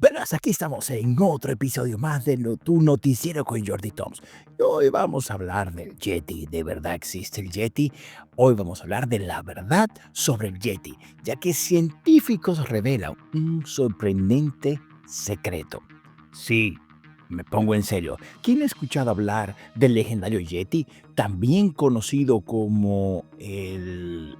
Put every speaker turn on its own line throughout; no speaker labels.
Verás, aquí estamos en otro episodio más de Tu Noticiero con Jordi Toms. Y hoy vamos a hablar del Yeti. ¿De verdad existe el Yeti? Hoy vamos a hablar de la verdad sobre el Yeti, ya que científicos revelan un sorprendente secreto. Sí, me pongo en serio. ¿Quién ha escuchado hablar del legendario Yeti, también conocido como el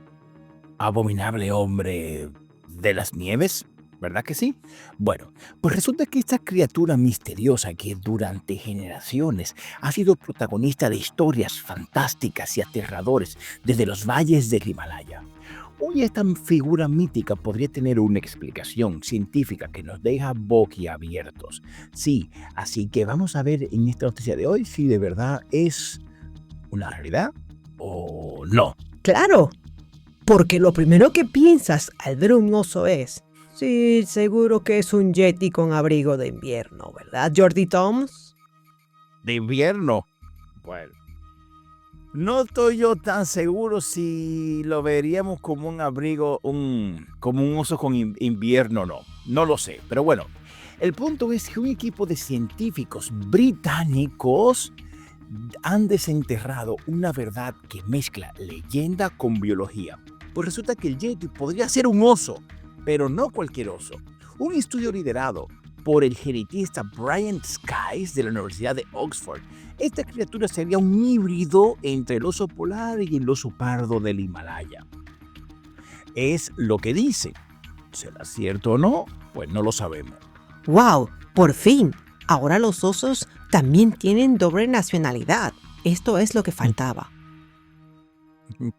abominable hombre de las nieves? ¿Verdad que sí? Bueno, pues resulta que esta criatura misteriosa que durante generaciones ha sido protagonista de historias fantásticas y aterradores desde los valles del Himalaya. Hoy esta figura mítica podría tener una explicación científica que nos deja boquiabiertos. Sí, así que vamos a ver en esta noticia de hoy si de verdad es una realidad o no.
Claro, porque lo primero que piensas al ver un oso es, sí, seguro que es un yeti con abrigo de invierno, ¿verdad, Jordi Toms?
¿De invierno? Bueno, no estoy yo tan seguro si lo veríamos como un abrigo, como un oso con invierno o no. No lo sé, pero bueno. El punto es que un equipo de científicos británicos han desenterrado una verdad que mezcla leyenda con biología. Pues resulta que el Yeti podría ser un oso, pero no cualquier oso. Un estudio liderado por el genetista Brian Skies de la Universidad de Oxford. Esta criatura sería un híbrido entre el oso polar y el oso pardo del Himalaya. Es lo que dicen. ¿Será cierto o no? Pues no lo sabemos.
¡Wow! Por fin. Ahora los osos también tienen doble nacionalidad. Esto es lo que faltaba.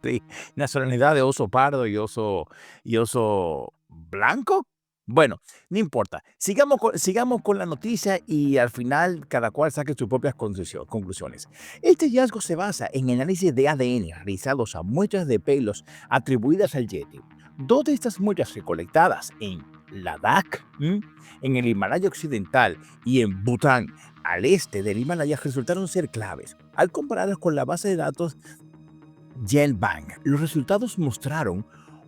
Sí, nacionalidad de oso pardo y oso blanco. Bueno, no importa. Sigamos con la noticia y al final cada cual saque sus propias conclusiones. Este hallazgo se basa en análisis de ADN realizados a muestras de pelos atribuidas al Yeti. Dos de estas muestras recolectadas en Ladakh, en el Himalaya Occidental, y en Bután, al este del Himalaya, resultaron ser claves. Al compararlas con la base de datos GenBank, los resultados mostraron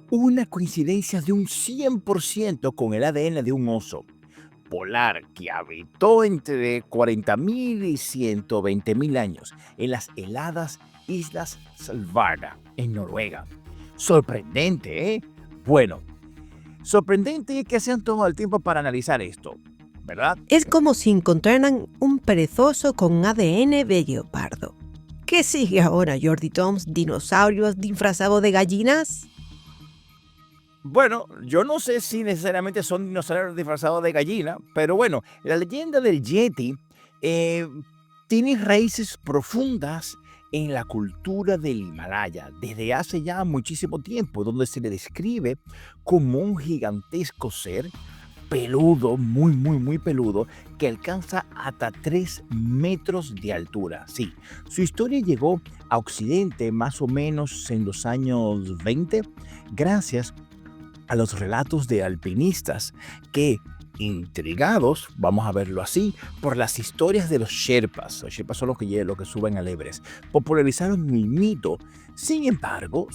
una coincidencia de un 100% con el ADN de un oso polar que habitó entre 40.000 y 120.000 años en las heladas Islas Svalbard, en Noruega. Sorprendente, ¿eh? Bueno, sorprendente que se han tomado el tiempo para analizar esto, ¿verdad?
Es como si encontraran un perezoso con ADN de guepardo. ¿Qué sigue ahora, Jordi Toms? ¿Dinosaurios disfrazados de gallinas?
Bueno, yo no sé si necesariamente son dinosaurios disfrazados de gallina, pero bueno, la leyenda del Yeti eh, tiene raíces profundas en la cultura del Himalaya desde hace ya muchísimo tiempo, donde se le describe como un gigantesco ser peludo, muy peludo, que alcanza hasta 3 metros de altura. Sí, su historia llegó a Occidente más o menos en los años 20, gracias a los relatos de alpinistas que, intrigados, vamos a verlo así, por las historias de los Sherpas. Los Sherpas son los que suben al Everest, popularizaron el mito. Sin embargo,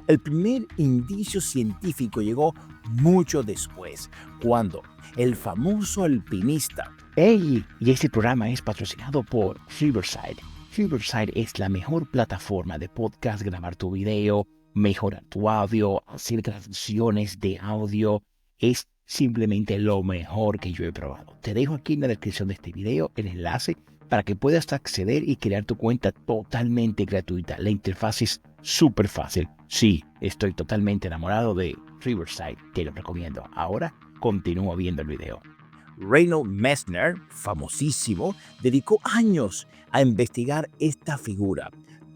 el primer indicio científico llegó mucho después, cuando el famoso alpinista. Hey, y este programa es patrocinado por Riverside. Riverside es la mejor plataforma de podcast, grabar tu video, mejorar tu audio, hacer transmisiones de audio. Es simplemente lo mejor que yo he probado. Te dejo aquí en la descripción de este video el enlace para que puedas acceder y crear tu cuenta totalmente gratuita. La interfaz es súper fácil. Sí, estoy totalmente enamorado de Riverside. Te lo recomiendo. Ahora continúo viendo el video. Reynold Messner, famosísimo, dedicó años a investigar esta figura.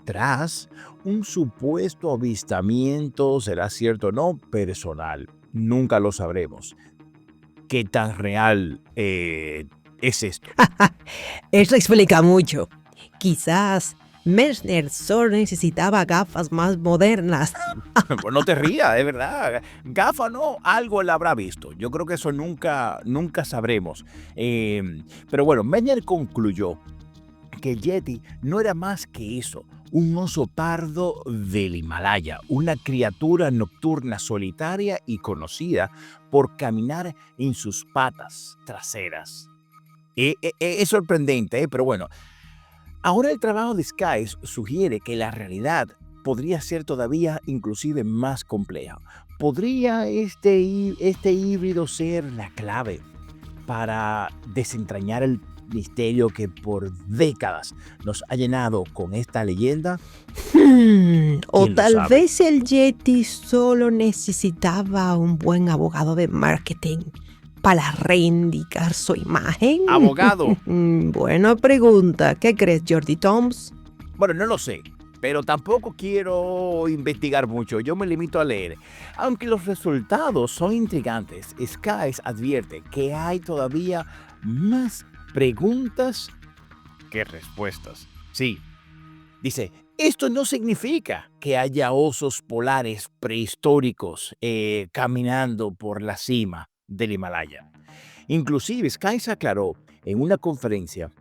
Tras un supuesto avistamiento, será cierto o no, personal. Nunca lo sabremos. ¿Qué tan real es esto?
Eso explica mucho. Quizás Messner solo necesitaba gafas más modernas.
Pues no te rías, de verdad. Gafa no, algo la habrá visto. Yo creo que eso nunca sabremos. Pero bueno, Messner concluyó que el Yeti no era más que eso, un oso pardo del Himalaya, una criatura nocturna solitaria y conocida por caminar en sus patas traseras. Es sorprendente, pero bueno. Ahora el trabajo de Skies sugiere que la realidad podría ser todavía inclusive más compleja. ¿Podría este híbrido ser la clave para desentrañar el misterio que por décadas nos ha llenado con esta leyenda?
O
¿Quién lo
tal
sabe?
vez el Yeti solo necesitaba un buen abogado de marketing para reivindicar su imagen.
Abogado.
Buena pregunta. ¿Qué crees, Jordi Toms?
Bueno, no lo sé, pero tampoco quiero investigar mucho. Yo me limito a leer. Aunque los resultados son intrigantes, Skies advierte que hay todavía más preguntas que respuestas. Sí, dice, esto no significa que haya osos polares prehistóricos caminando por la cima del Himalaya. Inclusive, Skies aclaró en una conferencia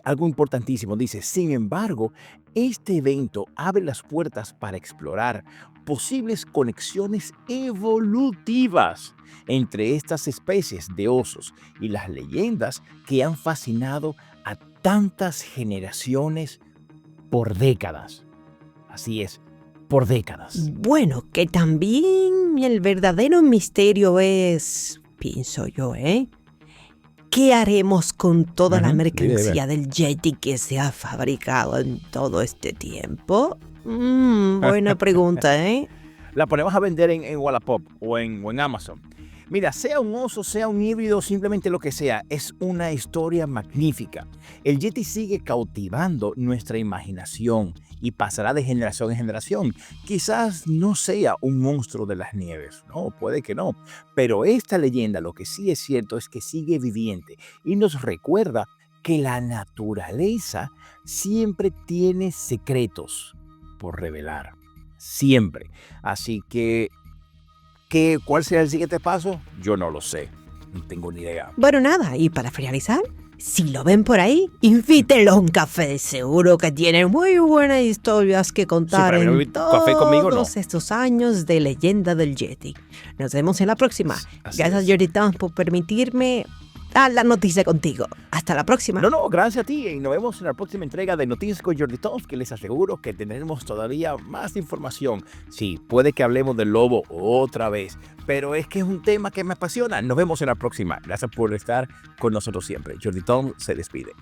algo importantísimo. Dice, sin embargo, este evento abre las puertas para explorar posibles conexiones evolutivas entre estas especies de osos y las leyendas que han fascinado a tantas generaciones por décadas. Así es, por décadas.
Bueno, que también el verdadero misterio es, pienso yo, ¿qué haremos con toda la
Dime.
mercancía del Yeti que se ha fabricado en todo este tiempo? Buena pregunta, ¿eh?
La ponemos a vender en Wallapop o en Amazon. Mira, sea un oso, sea un híbrido, simplemente lo que sea, es una historia magnífica. El Yeti sigue cautivando nuestra imaginación y pasará de generación en generación. Quizás no sea un monstruo de las nieves, no, puede que no, pero esta leyenda lo que sí es cierto es que sigue viviente y nos recuerda que la naturaleza siempre tiene secretos por revelar, siempre. Así que ¿cuál será el siguiente paso? Yo no lo sé. No tengo ni idea.
Bueno, nada, y para finalizar, si lo ven por ahí, invítenlo a un café. Seguro que tienen muy buenas historias que contar
pero
en
un café conmigo, no.
todos estos años de leyenda del Yeti. Nos vemos en la próxima.
Así
Gracias,
es.
Jordi Toms, por permitirme dar la noticia contigo. Hasta la próxima.
No, gracias a ti y nos vemos en la próxima entrega de Noticias con Jordi Toms, que les aseguro que tendremos todavía más información. Sí, puede que hablemos del lobo otra vez, pero es que es un tema que me apasiona. Nos vemos en la próxima. Gracias por estar con nosotros siempre. Jordi Toms se despide.